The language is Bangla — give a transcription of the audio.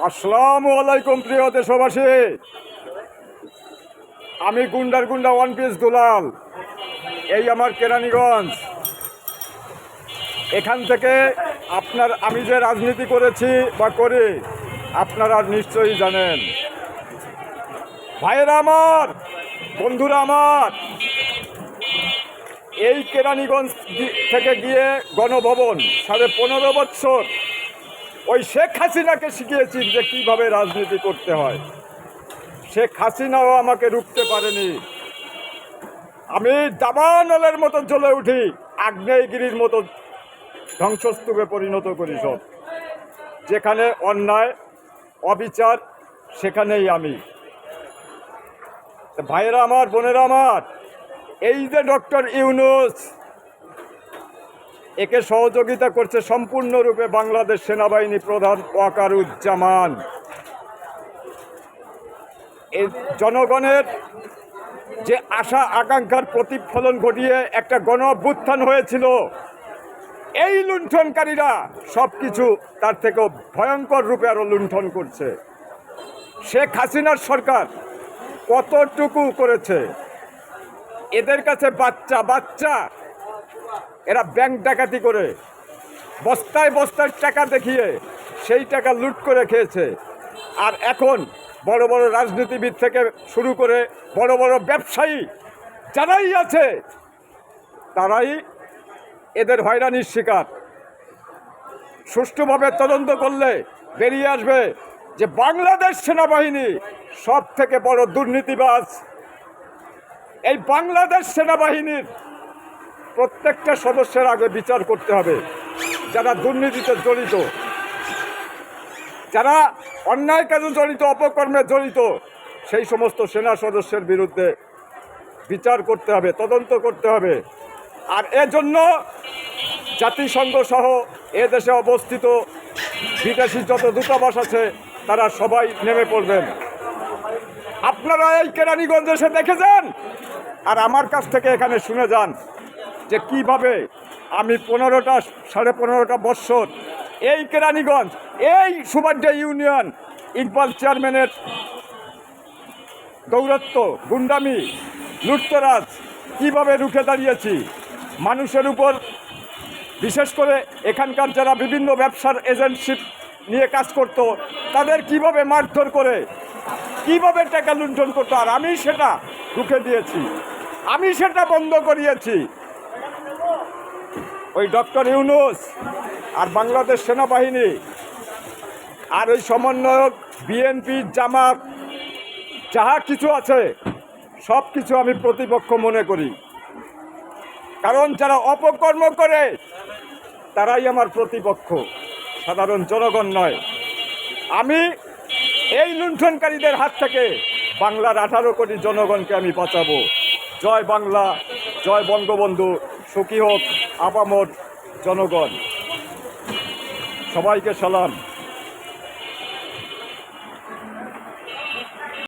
আসসালামু আলাইকুম প্রিয় দেশবাসী। আমি গুন্ডার গুন্ডা ওয়ান পিস দুলাল। এই আমার কেরানীগঞ্জ। এখান থেকে আমি যে রাজনীতি করেছি বা করি আপনারা নিশ্চয়ই জানেন। ভাইয়েরা আমার, বন্ধুরা আমার, এই কেরানীগঞ্জ থেকে গিয়ে গণভবন 15.5 বছর ওই শেখ হাসিনাকে শিখিয়েছি যে কীভাবে রাজনীতি করতে হয়। শেখ হাসিনাও আমাকে রুখতে পারেনি। আমি দাবানলের মতো জ্বলে উঠি, আগ্নেয়গিরির মতো ধ্বংসস্তূপে পরিণত করি সব। যেখানে অন্যায় অবিচার সেখানেই আমি। ভাইয়েরা আমার, বোনেরা আমার, এই যে ডক্টর ইউনূস, একে সহযোগিতা করছে সম্পূর্ণরূপে বাংলাদেশ সেনাবাহিনী প্রধান ওয়াকারুজ্জামান। এই জনগণের যে আশা আকাঙ্ক্ষার প্রতিফলন ঘটিয়ে একটা গণ অভ্যুত্থান হয়েছিল, এই লুণ্ঠনকারীরা সব কিছু তার থেকেও ভয়ঙ্কর রূপে আরও লুণ্ঠন করছে। শেখ হাসিনার সরকার কতটুকু করেছে? এদের কাছে বাচ্চা এরা ব্যাংক ডাকাতি করে বস্তায় বস্তায় টাকা দেখিয়ে সেই টাকা লুট করে খেয়েছে। আর এখন বড় বড় রাজনীতিবিদ থেকে শুরু করে বড় বড় ব্যবসায়ী যারাই আছে তারাই এদের হয়রানির শিকার। সুষ্ঠুভাবে তদন্ত করলে বেরিয়ে আসবে যে বাংলাদেশ সেনাবাহিনী সব থেকে বড় দুর্নীতিবাজ। এই বাংলাদেশ সেনাবাহিনীর প্রত্যেকটা সদস্যের আগে বিচার করতে হবে। যারা দুর্নীতিতে জড়িত, যারা অন্যায় কাজে জড়িত, অপকর্মে জড়িত, সেই সমস্ত সেনা সদস্যের বিরুদ্ধে বিচার করতে হবে, তদন্ত করতে হবে। আর এজন্য জাতিসংঘ সহ এ দেশে অবস্থিত বিদেশি যত দূতাবাস আছে তারা সবাই নেমে পড়বেন। আপনারা এই কেরানীগঞ্জ এসে দেখে যান, আর আমার কাছ থেকে এখানে শুনে যান যে কিভাবে আমি 15.5 বৎসর এই কেরানীগঞ্জ, এই সুবাড্ডা ইউনিয়ন ইকবাল চেয়ারম্যানের দৌরত্ব, গুন্ডামি, লুটতরাজ কীভাবে রুখে দাঁড়িয়েছি। মানুষের উপর, বিশেষ করে এখানকার যারা বিভিন্ন ব্যবসার এজেন্টশিপ নিয়ে কাজ করত, তাদের কিভাবে মারধর করে কিভাবে টাকা লুণ্ঠন করতো, আর আমি সেটা রুখে দিয়েছি, আমি সেটা বন্ধ করিয়েছি। ওই ডক্টর ইউনূস আর বাংলাদেশ সেনাবাহিনী আর ওই সমন্বয়ক বিএনপি, জামাত, যাহা কিছু আছে সব কিছু আমি প্রতিপক্ষ মনে করি। কারণ যারা অপকর্ম করে তারাই আমার প্রতিপক্ষ, সাধারণ জনগণ নয়। আমি এই লুণ্ঠনকারীদের হাত থেকে বাংলার 18 কোটি জনগণকে আমি বাঁচাবো। জয় বাংলা, জয় বঙ্গবন্ধু, সুখী হোক আপামর জনগণ। সবাইকে সালাম।